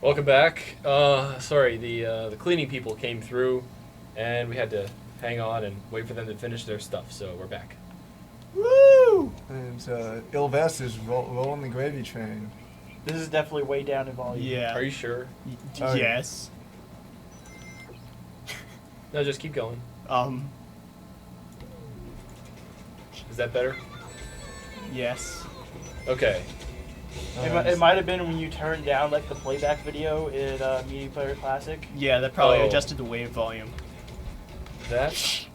Welcome back. Sorry, the cleaning people came through, and we had to hang on and wait for them to finish their stuff. So we're back. Woo! And Ilves is rolling the gravy train. This is definitely way down in volume. Yeah. Are you sure? Oh, yeah. Yes. No, just keep going. Is that better? Yes. Okay. It might have been when you turned down like the playback video in Media Player Classic. Yeah, that probably Oh. adjusted the wave volume. That?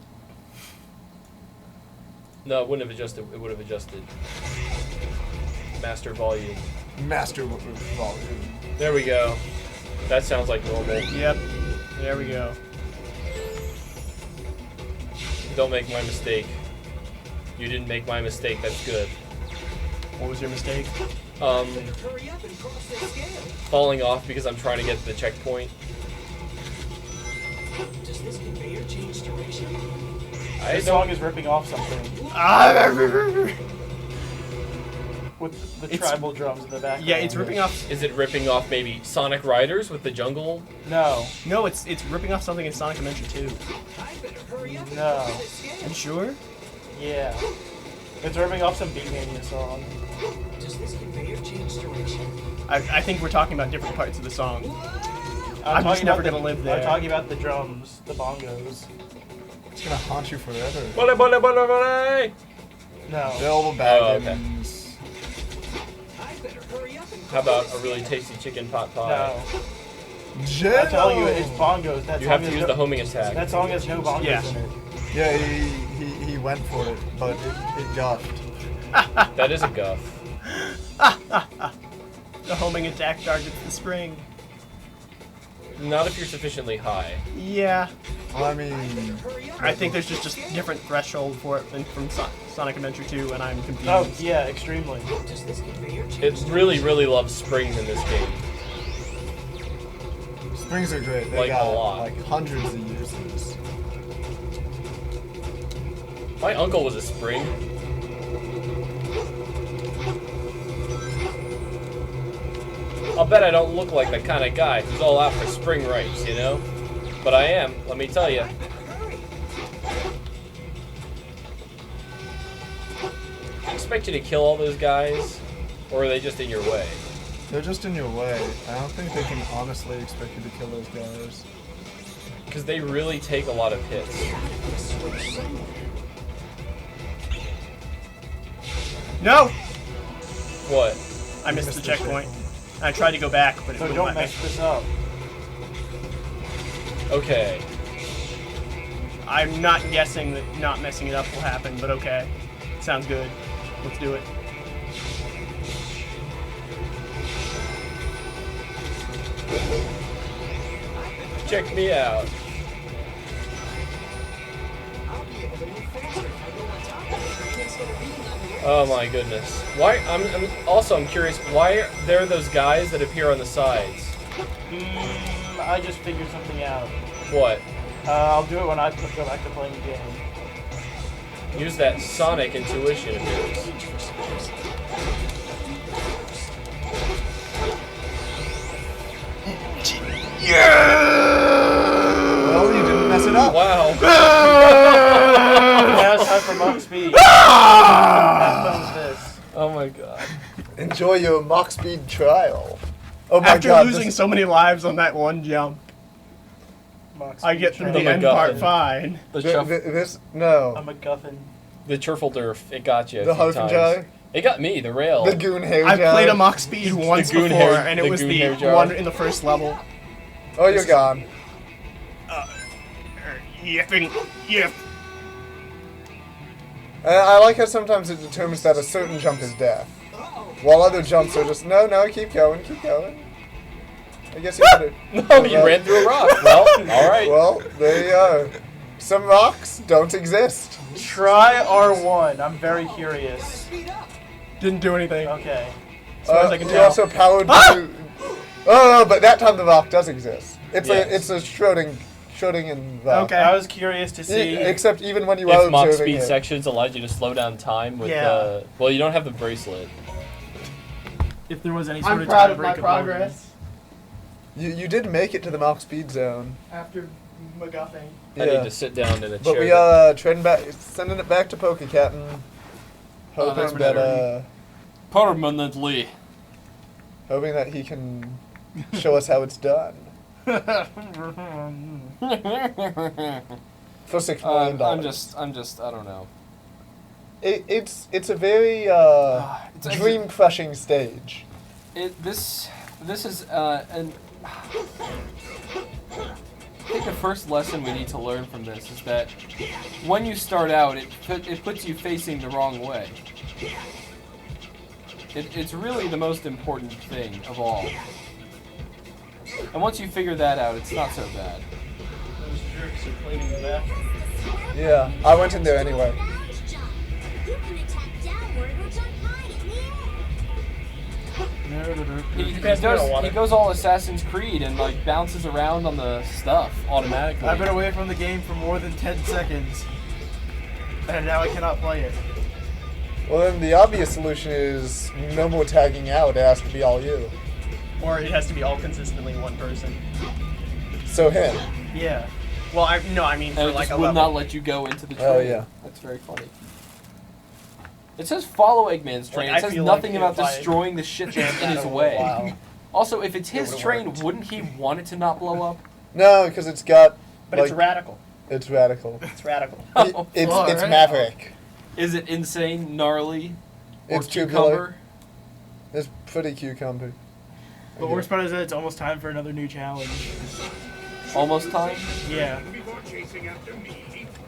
No, it wouldn't have adjusted. It would have adjusted master volume. Master volume. There we go. That sounds like normal. Yep. There we go. Don't make my mistake. You didn't make my mistake. That's good. What was your mistake? Falling off because I'm trying to get to the checkpoint. Does this conveyor change duration? This song is ripping off something with the tribal drums in the background. Yeah, it's ripping off. Is it ripping off maybe Sonic Riders with the jungle? No, No, it's ripping off something in Sonic Adventure 2. I better hurry up and No. play this game. You sure? yeah, it's ripping off some Beatmania song. Does this conveyor change duration? I think we're talking about different parts of the song. I'm talking just never about gonna live there. I'm talking about the drums, the bongos. It's gonna haunt you forever. Bole, bole, bole, bole. No. Bill okay. Baggins. I better hurry up and How about a really tasty chicken pot pie? No. Jello! I'm telling you, it's bongos. That You song have to has use no, the homing attack. That song has no bongos Yeah. in it. Yeah, he went for it, but it guffed. That is a guff. The homing attack targets the spring. Not if you're sufficiently high. Yeah. Well, I mean, I think there's just a different threshold for it than from Sonic Adventure 2, and I'm confused. Oh, yeah, extremely. does this conveyor change It really, really loves springs in this game. springs are great. They Like, a got lot. like hundreds of uses. My uncle was a spring. I'll bet I don't look like the kind of guy who's all out for spring rights, you know? But I am, let me tell you. I expect you to kill all those guys, or are they just in your way? They're just in your way. I don't think they can honestly expect you to kill those guys. Because they really take a lot of hits. No! What? I missed the checkpoint. I tried to go back, but it So wouldn't don't let me. mess this up. Okay. I'm not guessing that not messing it up will happen, but okay. Sounds good. Let's do it. Check me out. I'll be able to move faster if I go on top of it instead of being on the Oh my goodness. Why? I'm curious. Why are there those guys that appear on the sides? I just figured something out. What? I'll do it when I go back to playing the game. Use that Sonic intuition of yours. Well, you didn't mess it up. Wow. Now it's time for Monk Speed. Have fun with this. Oh my god. Enjoy your mock speed trial. Oh my After god. losing so many lives on that one jump, Monk I Speed get through Trail. the Oh my end God. part fine. this no. I'm a guffin. The Turfledurf, it got you a The few Hofen times. Jar? It got me, the rail. The goon hair I've jar. played a Mach Speed once goon before, hair- and it the was goon the hair jar. one in the first level. Oh, you're gone. Yipping, yip. I like how sometimes it determines that a certain jump is death, while other jumps are just no, keep going, keep going. I guess you better. No, you ran through a rock. Well, alright. Well, there you are. Some rocks don't exist. Try R1. I'm very curious. Didn't do anything. Okay. As far as I can you tell. also powered Ah! to. Oh no, but that time the rock does exist. It's Yes. a Schrödinger rock. Okay. I was curious to see. Except even when you are If Mach observing Speed it. sections allowed you to slow down time with Yeah. well, you don't have the bracelet. If there was any sort I'm of proud time of my break progress. You did make it to the Mach speed zone. After MacGuffin. I need to sit down in a chair. But we are trading back, sending it back to Poke Captain, that's hoping what that Permanently. hoping that he can show us how it's done for $6 million. I'm just, I don't know. It's a very It's dream crushing stage. This is an. I think the first lesson we need to learn from this is that when you start out, it puts you facing the wrong way. It's really the most important thing of all. And once you figure that out, it's not so bad. Those jerks are cleaning the bathroom. Yeah, I went in there anyway. You can attack downward or jump high in the air. He goes all Assassin's Creed and like bounces around on the stuff automatically. I've been away from the game for more than 10 seconds. And now I cannot play it. Well, then the obvious solution is no more tagging out. It has to be all you. Or it has to be all consistently one person. So him. Yeah. Well, I mean for And it like just a will level. not let you go into the train. Oh, yeah. That's very funny. It says follow Eggman's train. Like, It I says feel nothing like about if I destroying the shit that's in his That way. wow. Also, if it's It his would've train, worked. wouldn't he want it to not blow up? No, because it's got. But like, it's radical. It's radical. It's radical. It's Alright. Maverick. Is it insane, gnarly, or It's tubular. cucumber? It's pretty cucumber. But worst part is that it's almost time for another new challenge. Almost time? Yeah.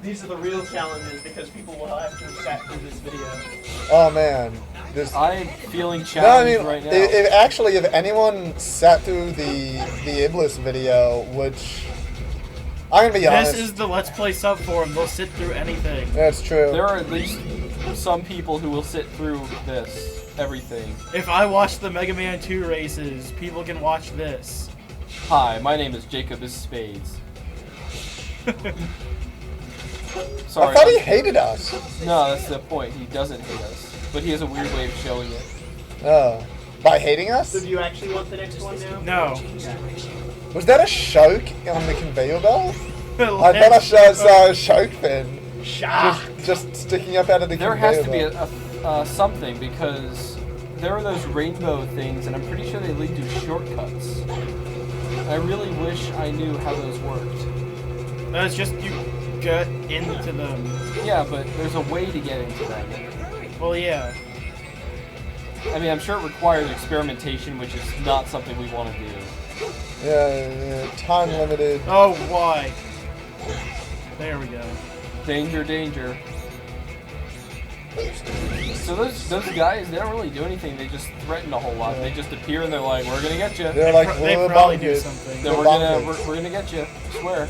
These are the real challenges because people will have to have sat through this video. Oh man, this. I am feeling No, I challenged mean, right now. if anyone sat through the Iblis video, which I'm gonna be honest, This is the Let's Play sub forum. They'll sit through anything. that's true. There are at least some people who will sit through everything. If I watch the Mega Man 2 races, people can watch this. Hi, my name is Jacobus Spades. Sorry. I thought he hated us. No, that's the point. He doesn't hate us, but he has a weird way of showing it. Oh, by hating us? So do you actually want the next one now? No. Was that a shark on the conveyor belt? I thought I saw a shark fin just sticking up out of the There conveyor has to be belt. something because there are those rainbow things, and I'm pretty sure they lead to shortcuts. I really wish I knew how those worked. It's just you get into them. Yeah, but there's a way to get into them. Well, yeah. I mean, I'm sure it requires experimentation, which is not something we want to do. Yeah, time limited. Oh, why? There we go. Danger, danger. So those guys, they don't really do anything. They just threaten a whole lot. They just appear and they're like, "We're gonna get you." They're like, They we're probably bonkers. do something. Then We're we're gonna get you. I swear.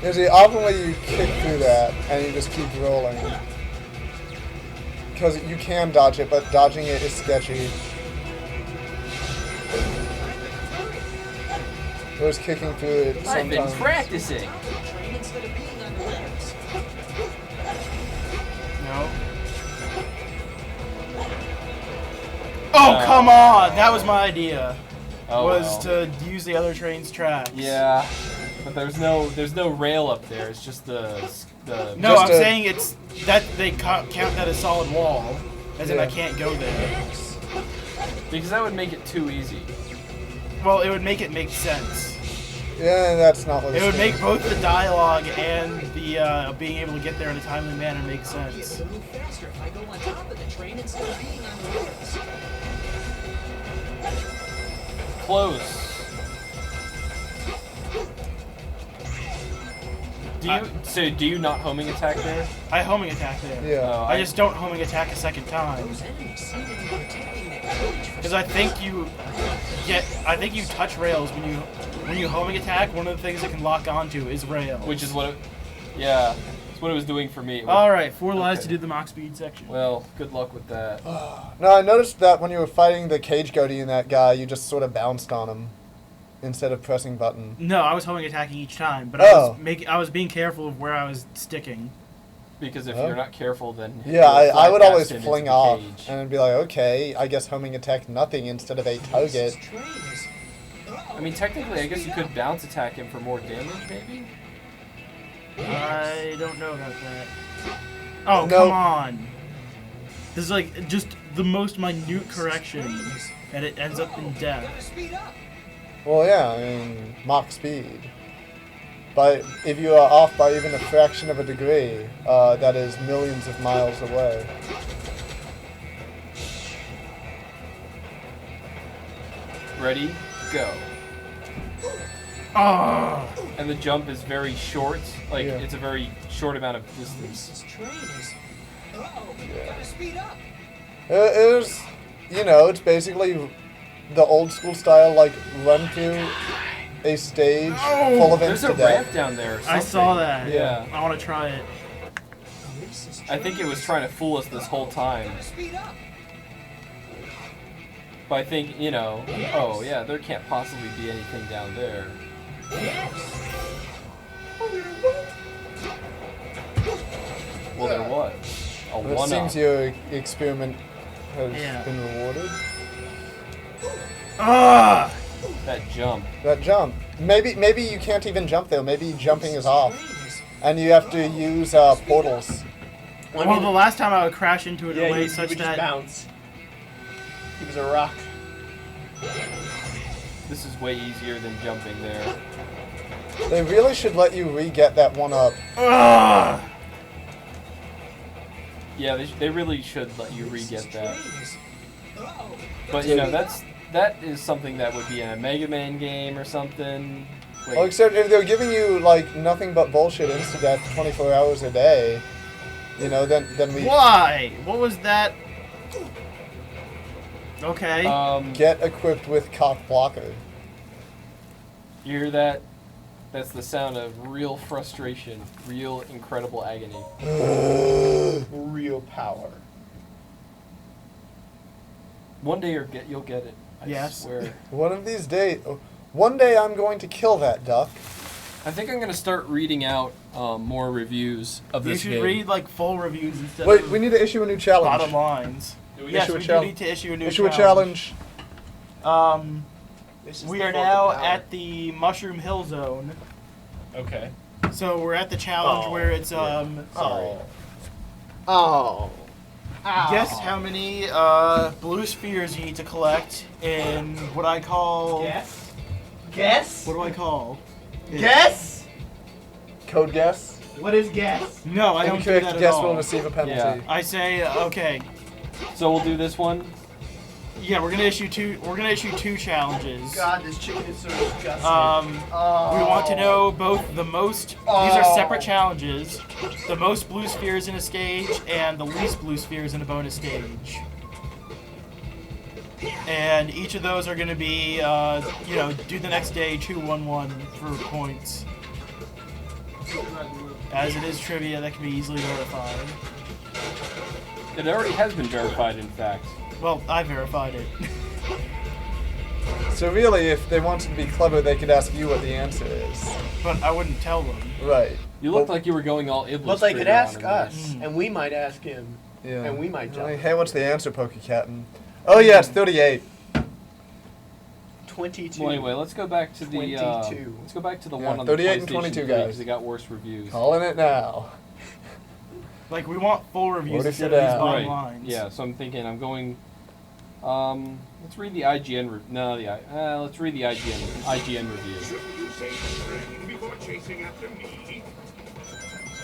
You see, often when you kick through that and you just keep rolling, because you can dodge it, but dodging it is sketchy. Whereas kicking through it I've been sometimes. practicing. Train instead of being on the rails. No. Oh, come on! That was my idea. Oh, was well. to use the other train's tracks. Yeah, but there's no rail up there. It's just the. No, Just I'm a- saying it's that they count that as solid wall, as in Yeah. I can't go there. Because that would make it too easy. Well, it would make it make sense. Yeah, that's not what It would saying. make both the dialogue and the being able to get there in a timely manner make I'll be able sense. to move faster if I go on top of the train instead of being on the rails. Close. Do you not homing attack there? I homing attack there. Yeah. Oh, I just don't homing attack a second time. Those enemies seem to be protecting their village for Because I think you touch rails when you homing attack. One of the things it can lock onto is rails. Which is what it. Yeah, it's what it was doing for me. All right, 4 lives Okay. to do the Mach speed section. Well, good luck with that. No, I noticed that when you were fighting the cage goatee and that guy, you just sort of bounced on him instead of pressing button. No, I was homing attacking each time, but Oh. I was being careful of where I was sticking. Because if Huh? you're not careful, then Yeah, you'll I fly would past always him into fling the off cage. and be like, okay, I guess homing attack nothing instead of a target. This train is. I mean, technically, I guess you could bounce attack him for more damage, maybe. I don't know about that. Oh, No. come on. This is like just the most minute correction, and it ends up in death. Gotta speed up. Well, yeah, I mean, Mach speed. But if you are off by even a fraction of a degree, that is millions of miles away. Ready, go. Oh, And the jump is very short. Like, Yeah. it's a very short amount of distance. This train is. Uh-oh. Yeah. Gotta speed up. It was, you know, it's basically the old school style, like, run through a stage full of There's a insta-death. ramp down there. Or I saw that. Yeah. I want to try it. This I think it was trying to fool us this whole time. Gotta speed up. But I think, you know, oh yeah, there can't possibly be anything down there. Well, there was. A But it one-up. seems your experiment has Yeah. been rewarded. Ah! That jump. That jump. Maybe you can't even jump though. Maybe jumping is off, Train is. and you have to use portals. Well, the last time I would crash into it in Yeah, a way he such would just that bounce. He was a rock. This is way easier than jumping there. They really should let you re-get that one up. ah! Yeah, they really should let you re-get that. Train is. Uh-oh. But you know, that is something that would be in a Mega Man game or something. Wait, Well, except if they're giving you like nothing but bullshit insta-death 24 hours a day, you know, then we Why? What was that? Okay. get equipped with cock blocker. you hear that? That's the sound of real frustration, real incredible agony. Real power. One day you'll get it. I Yes. swear. One day I'm going to kill that duck. I think I'm gonna start reading out more reviews of you this should game. read like full reviews instead Wait, of we need to issue a new challenge. bottom lines. we Yes, issue a we do challenge? need to issue a new Issue a challenge. This is We the are 4th of now Power. at the Mushroom Hill Zone. Okay. So we're at the challenge Oh, where it's Sorry. Oh. guess how many blue spheres you need to collect in what I call Guess. Guess. what do I call? Guess. Code guess. What is guess? No, I don't do Incorrect that at guess all. will receive a penalty. Yeah. I say okay. So we'll do this one. Yeah, we're gonna issue two. We're gonna issue two challenges. God, this chicken is so disgusting. We want to know both the most. These are separate challenges. The most blue spheres in a stage and the least blue spheres in a bonus stage. And each of those are going to be, you know, do the next day 2-1-1 for points. As it is trivia that can be easily verified. It already has been verified, in fact. Well, I verified it. So really, if they wanted to be clever, they could ask you what the answer is. But I wouldn't tell them. Right. You looked like you were going all Iblis. But they could trigger on ask him there. us, and we might ask him, Yeah. and we might jump. Hey, what's the answer, Poke Captain? Oh yeah, it's 38. 22. Well, anyway, let's go back to the 22. let's go back to the Yeah, one on the 38 and PlayStation 22 3, guys. because it got worse reviews. Calling it now. Like, we want full reviews What if instead you're of these down? bottom Right. lines. Yeah. So I'm thinking I'm going. Let's read the IGN. Let's read the IGN review.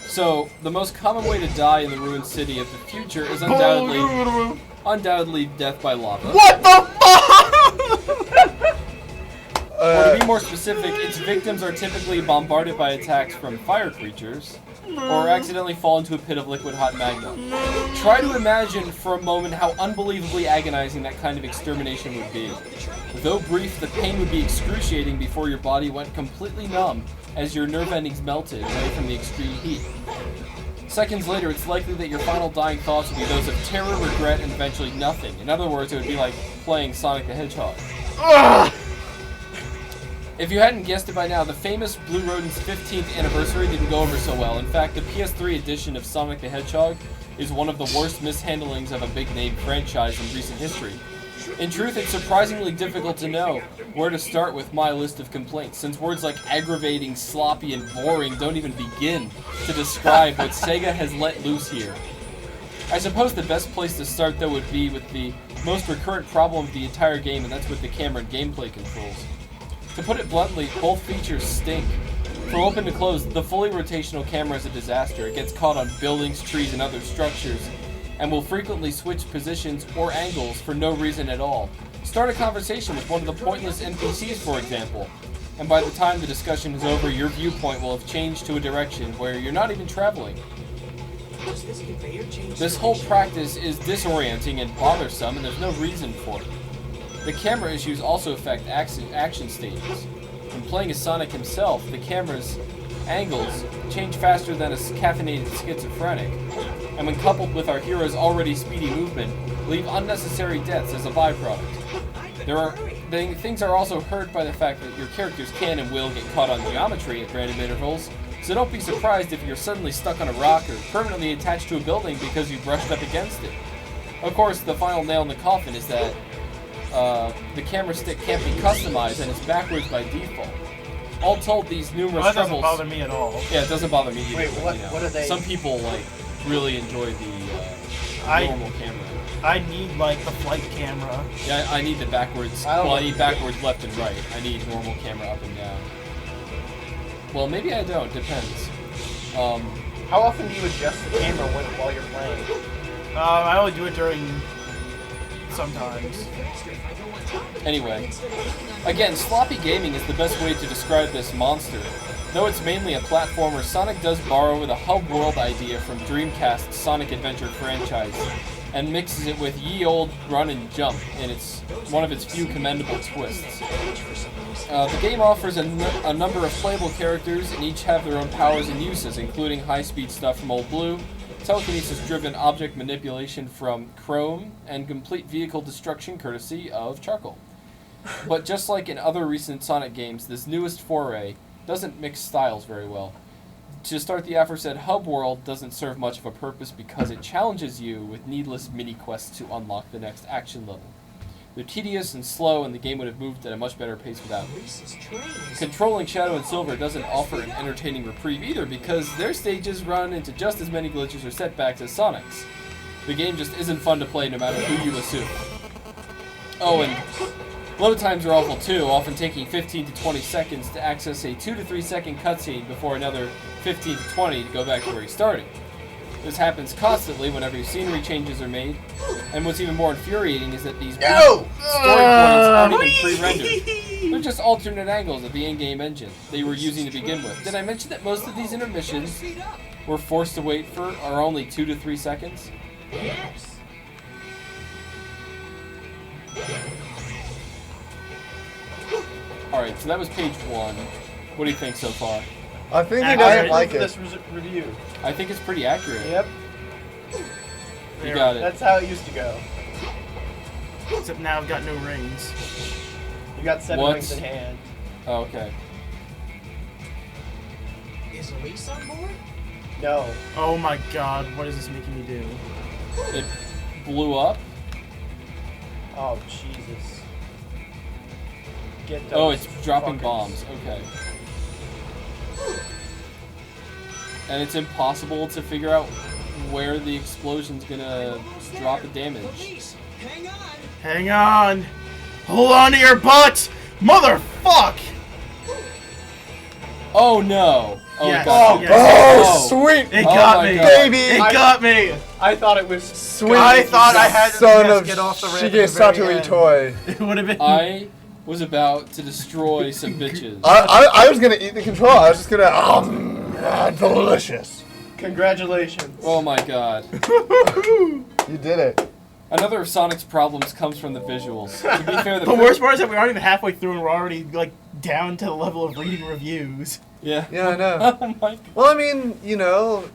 So the most common way to die in the ruined city of the future is undoubtedly death by lava. What the fuck? Or to be more specific, its victims are typically bombarded by attacks from fire creatures, or accidentally fall into a pit of liquid hot magma. Try to imagine for a moment how unbelievably agonizing that kind of extermination would be. Though brief, the pain would be excruciating before your body went completely numb as your nerve endings melted away from the extreme heat. Seconds later, it's likely that your final dying thoughts would be those of terror, regret, and eventually nothing. In other words, it would be like playing Sonic the Hedgehog. If you hadn't guessed it by now, the famous Blue Rodent's 15th anniversary didn't go over so well. In fact, the PS3 edition of Sonic the Hedgehog is one of the worst mishandlings of a big-name franchise in recent history. In truth, it's surprisingly difficult to know where to start with my list of complaints, since words like aggravating, sloppy, and boring don't even begin to describe what Sega has let loose here. I suppose the best place to start, though, would be with the most recurrent problem of the entire game, and that's with the camera and gameplay controls. To put it bluntly, both features stink. From open to close, the fully rotational camera is a disaster. It gets caught on buildings, trees, and other structures, and will frequently switch positions or angles for no reason at all. Start a conversation with one of the pointless NPCs, for example, and by the time the discussion is over, your viewpoint will have changed to a direction where you're not even traveling. This whole practice is disorienting and bothersome, and there's no reason for it. The camera issues also affect action stages. When playing as Sonic himself, the camera's angles change faster than a caffeinated schizophrenic, and when coupled with our hero's already speedy movement, leave unnecessary deaths as a byproduct. Things are also hurt by the fact that your characters can and will get caught on geometry at random intervals, so don't be surprised if you're suddenly stuck on a rock or permanently attached to a building because you brushed up against it. Of course, the final nail in the coffin is that the camera stick can't be customized and it's backwards by default. All told, these numerous Well, that doesn't troubles... bother me at all. Yeah, it doesn't bother me either. Wait, but, what are they- Some people, really enjoy the normal camera. I need like the flight camera. Yeah, I need the backwards... I need backwards left and right. I need normal camera up and down. Well, maybe I don't. Depends. How often do you adjust the camera while you're playing? I only do it during sometimes. Anyway. Again, sloppy gaming is the best way to describe this monster. Though it's mainly a platformer, Sonic does borrow the hub world idea from Dreamcast's Sonic Adventure franchise and mixes it with ye old run and jump in one of its few commendable twists. The game offers a number of playable characters, and each have their own powers and uses, including high-speed stuff from Old Blue, telekinesis-driven object manipulation from Chrome, and complete vehicle destruction courtesy of Charcoal. But just like in other recent Sonic games, this newest foray doesn't mix styles very well. To start, the aforesaid hub world doesn't serve much of a purpose because it challenges you with needless mini-quests to unlock the next action level. They're tedious and slow, and the game would have moved at a much better pace without them. Controlling Shadow and Silver doesn't offer an entertaining reprieve either because their stages run into just as many glitches or setbacks as Sonic's. The game just isn't fun to play no matter who you assume. Oh, and load times are awful too, often taking 15 to 20 seconds to access a 2 to 3 second cutscene before another 15 to 20 to go back to where you started. This happens constantly whenever scenery changes are made, and what's even more infuriating is that these story points aren't even pre-rendered. They're just alternate angles of the in-game engine they were using to begin with. Did I mention that most of these intermissions we're forced to wait for are only 2 to 3 seconds? Alright, so that was page 1. What do you think so far? I think he I doesn't like for it. this review. I think it's pretty accurate. Yep, You got it. that's how it used to go. Except now I've got no rings. You got 7 What? rings in hand. Oh, okay. Is Elise on board? No. Oh my god, what is this making me do? It blew up. Oh, Jesus. Get those Oh, it's dropping fuckers. bombs. Okay. And it's impossible to figure out where the explosion's gonna drop the damage. Elise, hang on. Hang on! Hold on to your butts! Motherfuck! Oh no! Oh, Yes. it got Yes. Oh, sweet It Oh got my me! God. baby! It got me! I thought it was Sweet. I thought I had to son just of get off the ramp Shige at the very Satori end. toy. It would have been. I was about to destroy some bitches. I was gonna eat the controller. I was just gonna delicious. Congratulations. Oh my god. You did it. Another of Sonic's problems comes from the visuals. To be fair, The worst part is that we aren't even halfway through and we're already like down to the level of reading reviews. Yeah. Yeah, I know. Oh my god. Well, I mean, you know,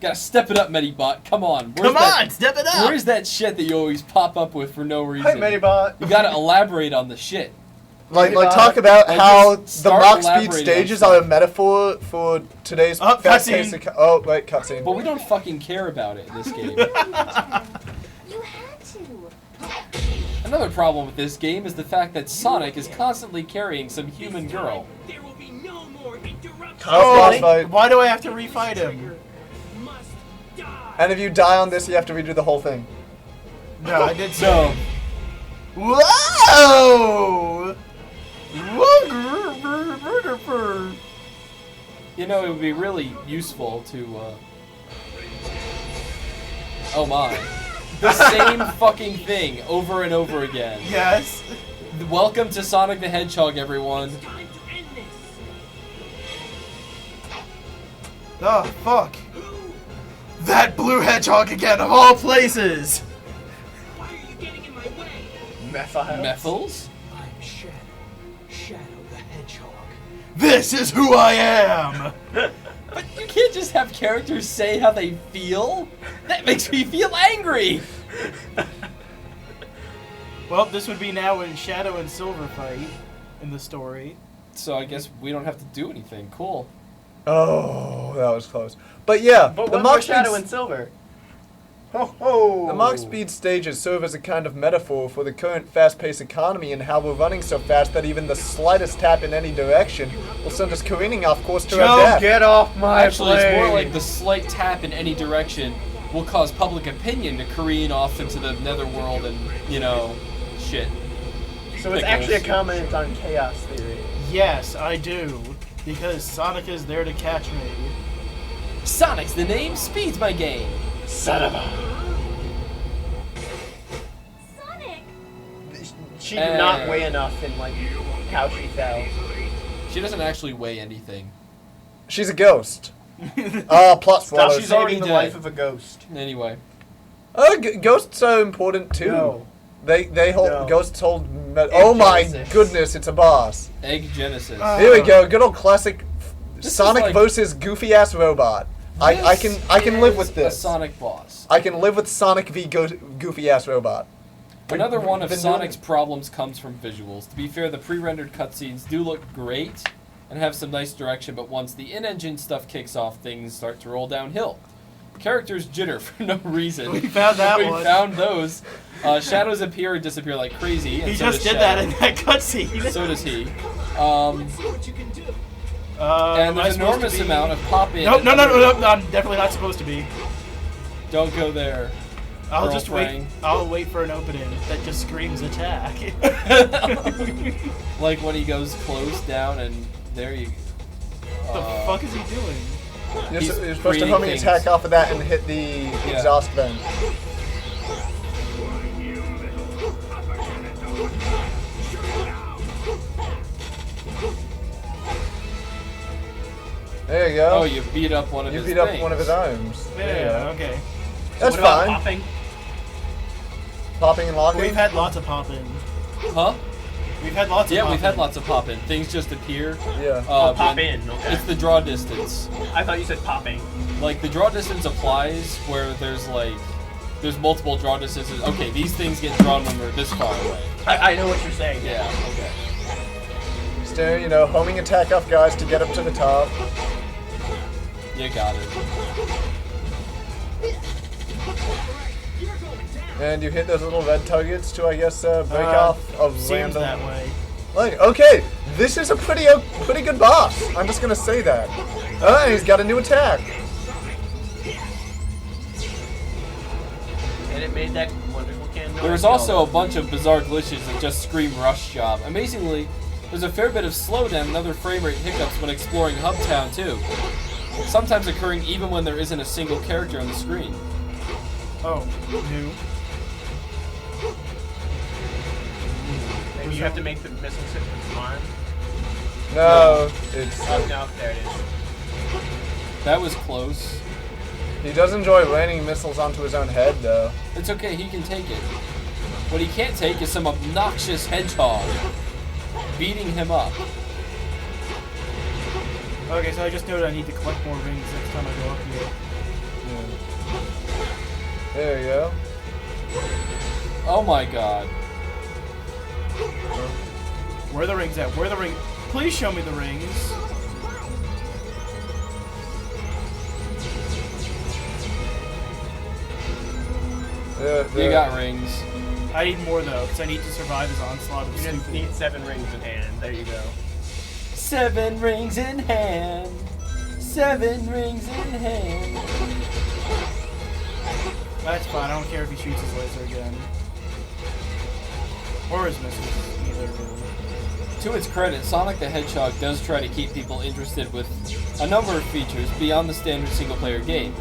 Gotta step it up, Medibot. Come on. Come on, step it up! Where's that shit that you always pop up with for no reason? Hi, Medibot. You gotta elaborate on the shit. Like talk about Like, how just the start Mach speed elaborating on stages stuff. are a metaphor for today's Oh, fast-paced. cutscene. Oh, wait, cutscene. But we don't fucking care about it in this game. You had to. Another problem with this game is the fact that Sonic is constantly carrying some human girl. There will be no more interruptions. Oh, boss fight. Why do I have to refight him? Must die. And if you die on this, you have to redo the whole thing. No, I did say. So, Whoa! you know, it would be really useful to, oh my. The same fucking thing over and over again. Yes. Welcome to Sonic the Hedgehog, everyone. Time to end this. Oh, fuck. That blue hedgehog again, of all places! Why are you getting in my way? Methyl. Methyls? I'm Shadow. Shadow the Hedgehog. This is who I am! But you can't just have characters say how they feel. That makes me feel angry. Well, this would be now when Shadow and Silver fight in the story. So I guess we don't have to do anything. Cool. Oh, that was close. But yeah, But the what Mach more Shadow speed and Silver? Ho ho! The Mach speed stages serve as a kind of metaphor for the current fast-paced economy and how we're running so fast that even the slightest tap in any direction will send us careening off course to our Joe, death. get off my Actually, plane! it's more like the slight tap in any direction will cause public opinion to careen off into the netherworld and, you know, shit. So it's actually a comment on chaos theory. Yes, I do. Because Sonic is there to catch me. Sonic's the name, speed's my game. Son of a. Sonic! She did not weigh enough in like how she fell. She doesn't actually weigh anything. She's a ghost. Plot Stop spoilers. she's already the dead. life of a ghost. Anyway. Ghosts are important too. No. They hold No. ghosts hold. Oh my Genesis. goodness, it's a boss. Egg Genesis. Here we go. Good old classic This is Sonic like- versus goofy ass robot. I can This live is with this. A Sonic boss. I can live with Sonic v goofy ass robot. Another one of Been Sonic's doing- problems comes from visuals. To be fair, the pre-rendered cutscenes do look great and have some nice direction, but once the in-engine stuff kicks off, things start to roll downhill. Characters jitter for no reason. We found that we one. found those. Shadows appear and disappear like crazy. And He so just does did that Shadow. in that cutscene. So does he. See what you can do. And Am I there's an supposed enormous to be- amount of pop-in. No, and no, no, other- no, no, I'm definitely not supposed to be. Don't go there. I'll just wait. Girlfriend. I'll wait for an opening that just screams attack. Like when he goes close down and there you What the fuck is he doing? You're, He's you're supposed to creating homing things. attack off of that and hit the exhaust vent. There you go. Oh, you beat up one of You his beat up things. one of his arms. There you Yeah, go. okay. That's What about fine. popping? Popping and locking. We've had lots of pop-in. Huh? We've had lots of Yeah, pop-in. we've had lots of pop-in. Things just appear. Yeah. Pop when- in, okay. It's the draw distance. I thought you said popping. Like, the draw distance applies where there's, like, there's multiple draw distances. Okay, these things get drawn when we're this far away. I know what you're saying. Yeah, okay. Still, you know, homing attack off guys to get up to the top. You got it. And you hit those little red targets to, I guess, break off of Seems random. that way. Like, okay, this is a pretty good boss. I'm just gonna say that. Oh, he's got a new attack. And it made that wonderful can noise. There's also a bunch of bizarre glitches that just scream rush job. Amazingly, there's a fair bit of slowdown and other frame rate hiccups when exploring Hubtown too. Sometimes occurring even when there isn't a single character on the screen. Oh, new. Maybe you have to make the missiles hit the arm. No, it's Oh, no, there it is. That was close. he does enjoy raining missiles onto his own head, though. It's okay, he can take it. What he can't take is some obnoxious hedgehog beating him up. Okay, so I just noted I need to collect more rings next time I go up here. There you go. Oh my god. Where are the rings at? Where are the rings? Please show me the rings. You got rings. I need more though, because I need to survive his onslaught of You just stupid. need 7 rings in hand. There you go. 7 rings in hand. 7 rings in hand. That's fine. I don't care if he shoots his laser again. Or his missiles. Neither really. To its credit, Sonic the Hedgehog does try to keep people interested with a number of features beyond the standard single-player game.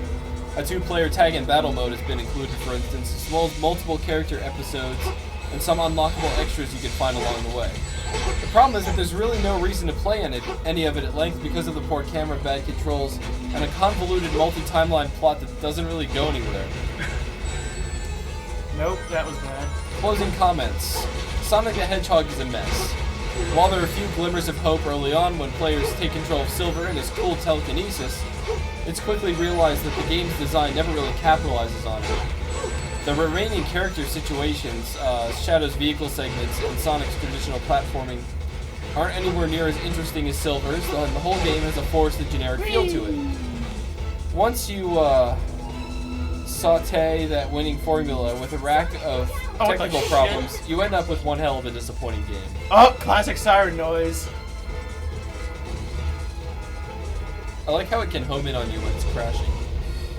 A 2-player tag and battle mode has been included, for instance, as well as multiple character episodes and some unlockable extras you can find along the way. The problem is that there's really no reason to play any of it at length because of the poor camera, bad controls, and a convoluted multi-timeline plot that doesn't really go anywhere. Nope, that was bad. Closing comments. Sonic the Hedgehog is a mess. While there are a few glimmers of hope early on when players take control of Silver and his cool telekinesis, it's quickly realized that the game's design never really capitalizes on it. The remaining character situations, Shadow's vehicle segments, and Sonic's traditional platforming aren't anywhere near as interesting as Silver's, and the whole game has a forced and generic feel to it. Once you saute that winning formula with a rack of technical shit? problems, you end up with one hell of a disappointing game. Oh, classic siren noise. I like how it can home in on you when it's crashing.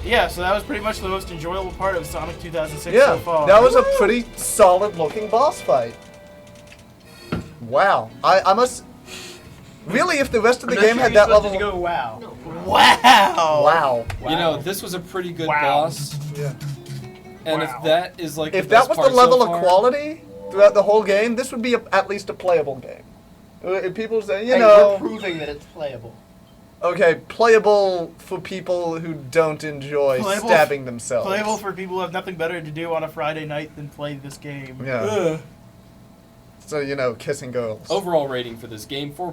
Yeah, so that was pretty much the most enjoyable part of Sonic 2006 Yeah, so far. that was a pretty solid-looking boss fight. Wow, I must. Really, if the rest of the game had that level. To go wow. Wow! Wow. You know, this was a pretty good Wow. boss, Yeah. and Wow. if that is like If the that best was the part level so of far, quality throughout the whole game, this would be at least a playable game. If people say, you Hey, know, we're proving that it's playable. okay, playable for people who don't enjoy Playable stabbing themselves. Playable for people who have nothing better to do on a Friday night than play this game. Yeah. So, you know, kissing girls. overall rating for this game 4.